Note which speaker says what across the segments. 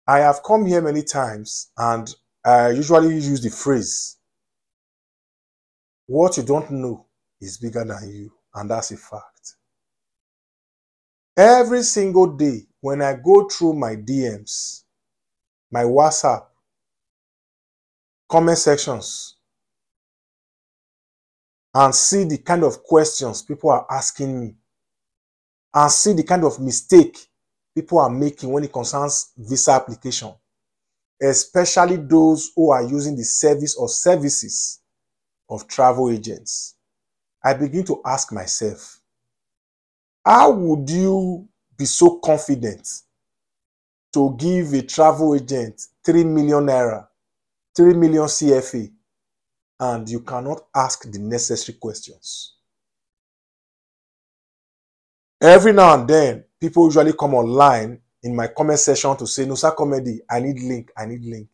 Speaker 1: I have come here many times and I usually use the phrase, what you don't know is bigger than you, and that's a fact. Every single day when I go through my DMs, my WhatsApp, comment sections, and see the kind of questions people are asking me, and see the kind of mistake people are making when it concerns visa application, especially those who are using the service or services of travel agents, I begin to ask myself, how would you be so confident to give a travel agent 3 million naira, 3 million CFA, and you cannot ask the necessary questions? Every now and then, people usually come online in my comment section to say, Nosa Comedy, I need link, I need link.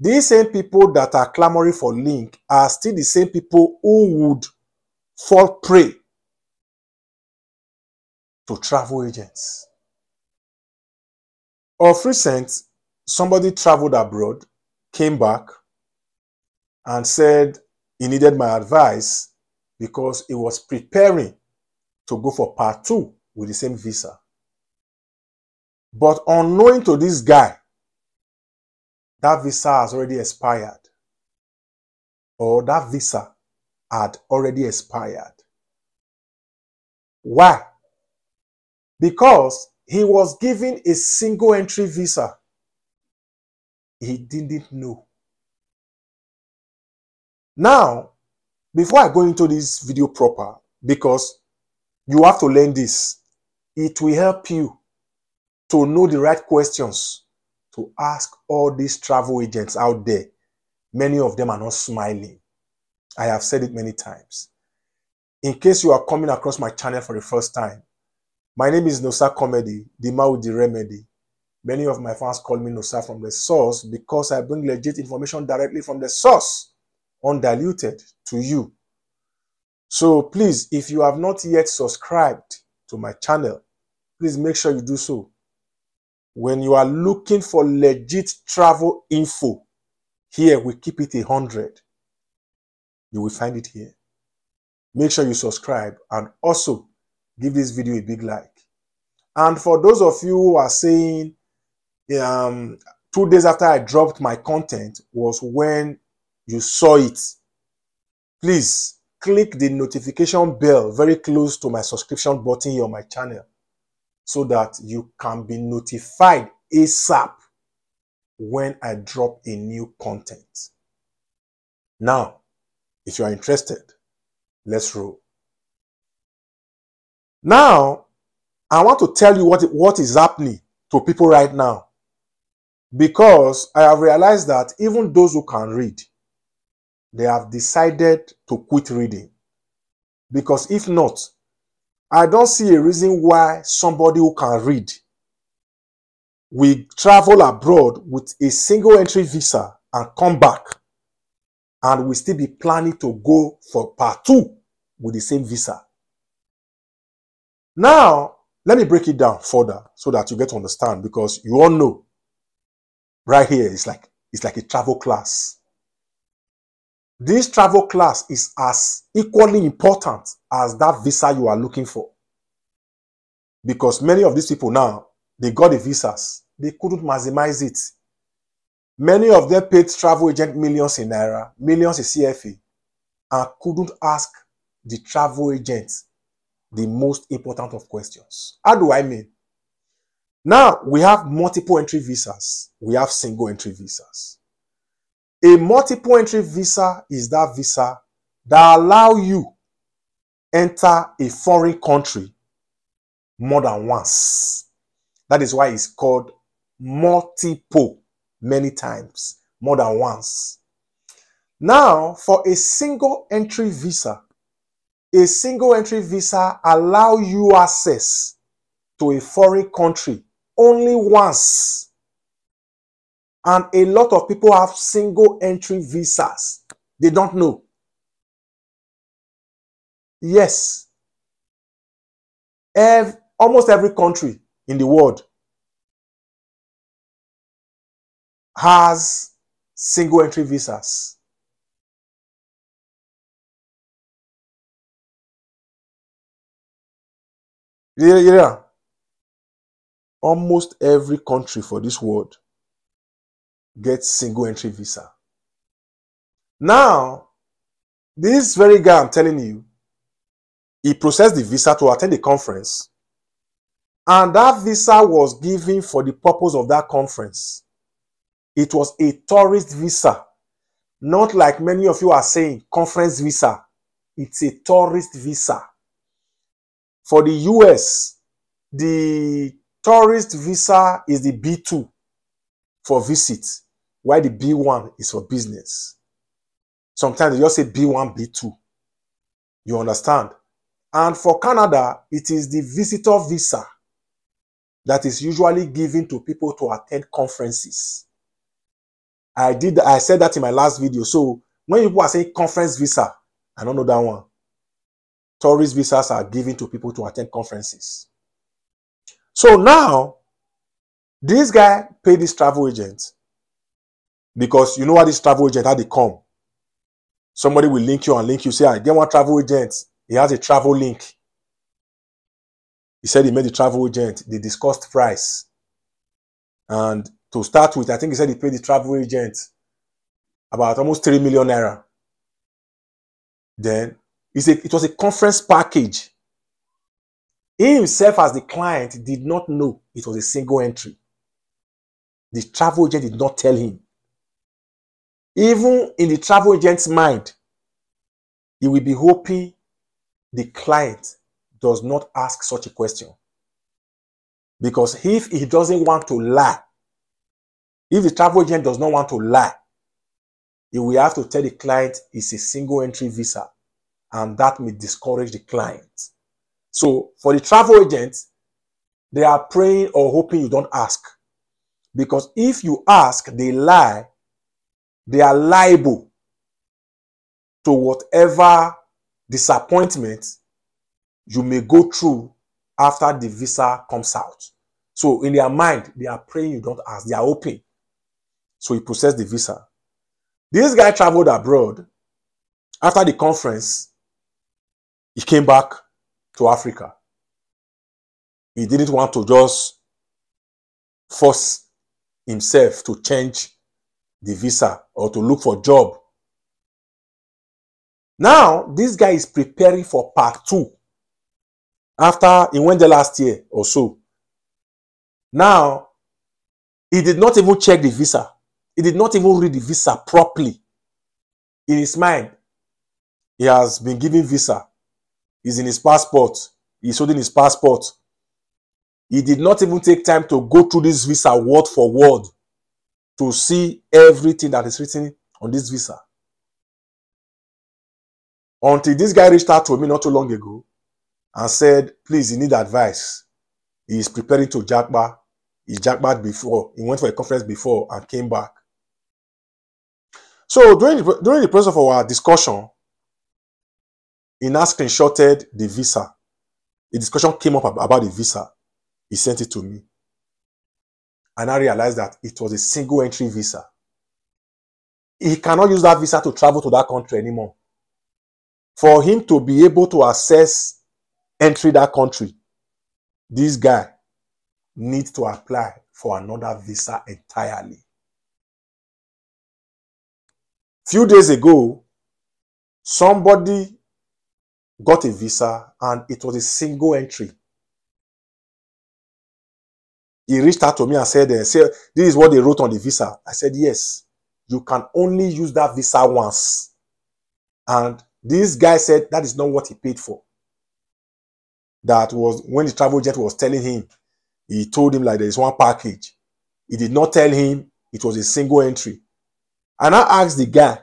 Speaker 1: These same people that are clamoring for link are still the same people who would fall prey to travel agents. Of recent, somebody traveled abroad, came back, and said he needed my advice because he was preparing to go for part 2 with the same visa. But unknowing to this guy, that visa has already expired, or that visa had already expired. Why? Because he was given a single entry visa. He didn't know. Now, before I go into this video proper, because you have to learn this, it will help you to know the right questions to ask all these travel agents out there. Many of them are not smiling. I have said it many times. In case you are coming across my channel for the first time, my name is Nosa Comedy, the man with the remedy. Many of my fans call me Nosa from the source because I bring legit information directly from the source, undiluted, to you. So please, if you have not yet subscribed to my channel, please make sure you do so. When you are looking for legit travel info, here we keep it 100. You will find it here. Make sure you subscribe and also give this video a big like. And for those of you who are saying 2 days after I dropped my content was when you saw it, please click the notification bell very close to my subscription button here on my channel so that you can be notified ASAP when I drop a new content. Now, if you are interested, let's roll. Now, I want to tell you what is happening to people right now, because I have realized that even those who can read, they have decided to quit reading. Because if not, I don't see a reason why somebody who can read will travel abroad with a single entry visa and come back and will still be planning to go for part 2 with the same visa. Now, let me break it down further so that you get to understand, because you all know right here it's like a travel class. This travel class is as equally important as that visa you are looking for. Because many of these people now, they got the visas, they couldn't maximize it. Many of them paid travel agent millions in naira, millions in CFA, and couldn't ask the travel agent the most important of questions. How do I mean? Now, we have multiple entry visas. We have single entry visas. A multiple entry visa is that visa that allows you enter a foreign country more than once. That is why it's called multiple, many times, more than once. Now, for a single entry visa allows you access to a foreign country only once. And a lot of people have single entry visas. They don't know. Yes. Almost every country in the world has single entry visas. Yeah. Almost every country for this world gets single entry visa. Now, this very guy I'm telling you, he processed the visa to attend the conference, and that visa was given for the purpose of that conference. It was a tourist visa, not like many of you are saying, conference visa. It's a tourist visa. For the US, the tourist visa is the B2 for visit, while the B1 is for business. Sometimes they just say B1, B2. You understand? And for Canada, it is the visitor visa that is usually given to people to attend conferences. I said that in my last video. So when people are saying conference visa, I don't know that one. Tourist visas are given to people to attend conferences. So now, this guy paid this travel agent, because you know what this travel agent, how they come. Somebody will link you and link you. Say, I get one travel agent. He has a travel link. He said he met the travel agent. They discussed price. And to start with, I think he said he paid the travel agent about almost 3 million naira. Then it was a conference package. He himself, as the client, did not know it was a single entry. The travel agent did not tell him. Even in the travel agent's mind, he will be hoping the client does not ask such a question. Because if he doesn't want to lie, if the travel agent does not want to lie, he will have to tell the client it's a single entry visa, and that may discourage the client. So for the travel agent, they are praying or hoping you don't ask. Because if you ask, they lie, they are liable to whatever disappointment you may go through after the visa comes out. So in their mind, they are praying you don't ask. They are hoping. So he processed the visa. This guy traveled abroad. After the conference, he came back to Africa. He didn't want to just force himself to change the visa or to look for a job. Now, this guy is preparing for part 2. After he went there last year or so. Now, he did not even check the visa. He did not even read the visa properly. In his mind, he has been given visa. He's in his passport. He's holding his passport. He did not even take time to go through this visa word for word to see everything that is written on this visa. Until this guy reached out to me not too long ago and said, please, he need advice. He is preparing to jackpot. He jackpot before. He went for a conference before and came back. So during the process of our discussion, he now screenshotted the visa. The discussion came up about the visa. He sent it to me. And I realized that it was a single entry visa. He cannot use that visa to travel to that country anymore. For him to be able to access entry that country, this guy needs to apply for another visa entirely. Few days ago, somebody got a visa and it was a single entry. He reached out to me and said, this is what they wrote on the visa. I said, yes, you can only use that visa once. And this guy said that is not what he paid for. That was when the travel agent was telling him, he told him like there is one package. He did not tell him it was a single entry. And I asked the guy,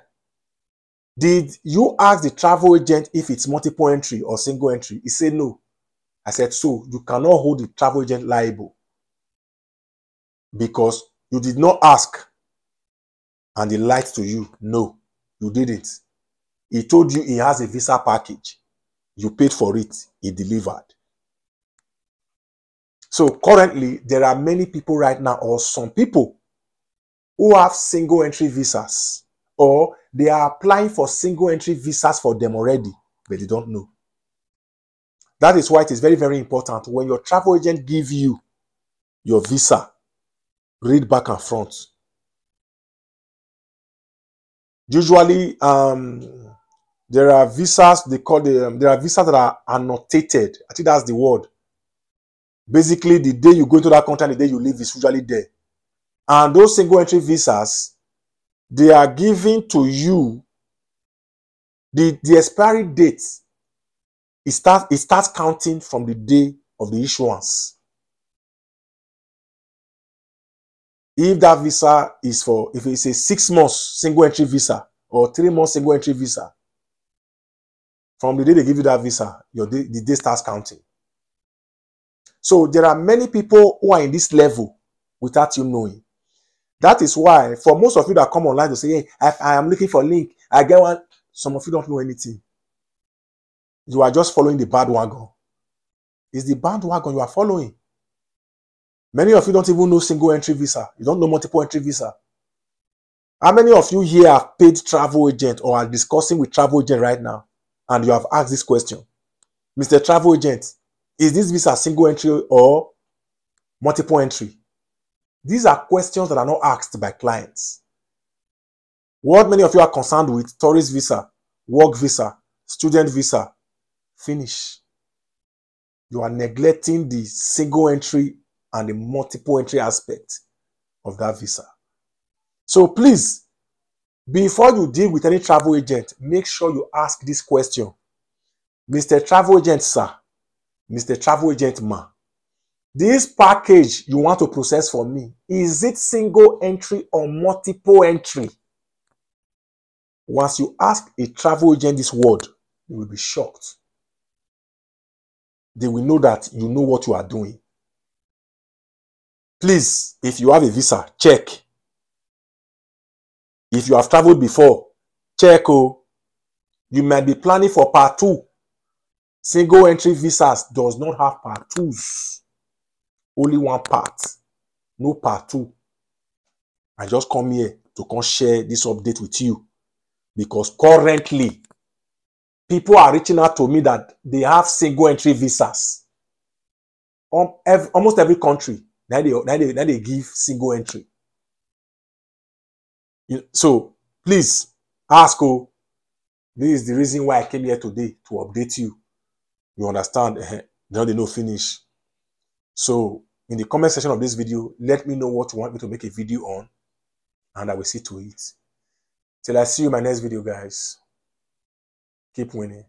Speaker 1: did you ask the travel agent if it's multiple entry or single entry? He said no. I said, so you cannot hold the travel agent liable because you did not ask and he lied to you. No, you didn't. He told you he has a visa package. You paid for it. He delivered. So currently, there are many people right now, or some people who have single entry visas, or they are applying for single entry visas for them already, but they don't know. That is why it is very, very important when your travel agent gives you your visa, read back and front. Usually, there are visas, they call there are visas that are annotated. I think that's the word. Basically, the day you go into that country and the day you leave is usually there. And those single entry visas, they are given to you. The expiry date, it starts counting from the day of the issuance. If that visa is for, if it's a 6 months single entry visa or 3 months single entry visa, from the day they give you that visa, the day starts counting. So there are many people who are in this level without you knowing. That is why, for most of you that come online to say, hey, I am looking for a link, I get one. Some of you don't know anything. You are just following the bandwagon. It's the bandwagon you are following. Many of you don't even know single entry visa. You don't know multiple entry visa. How many of you here have paid travel agent or are discussing with travel agent right now and you have asked this question? Mr. Travel Agent, is this visa single entry or multiple entry? These are questions that are not asked by clients. What many of you are concerned with: tourist visa, work visa, student visa. Finish. You are neglecting the single entry and the multiple entry aspect of that visa. So please, before you deal with any travel agent, make sure you ask this question. Mr. Travel Agent, sir, Mr. Travel Agent, ma, this package you want to process for me, is it single entry or multiple entry? Once you ask a travel agent this word, you will be shocked. They will know that you know what you are doing. Please, if you have a visa, check. If you have traveled before, check. Oh, you might be planning for part 2. Single entry visas does not have part 2s. Only one part. No part 2. I just come here to come share this update with you, because currently people are reaching out to me that they have single entry visas. Almost every country now they give single entry. So please ask. Oh, this is the reason why I came here today, to update you. You understand? Now they know finish. So in the comment section of this video, let me know what you want me to make a video on, and I will see to it. Till I see you in my next video, guys. Keep winning.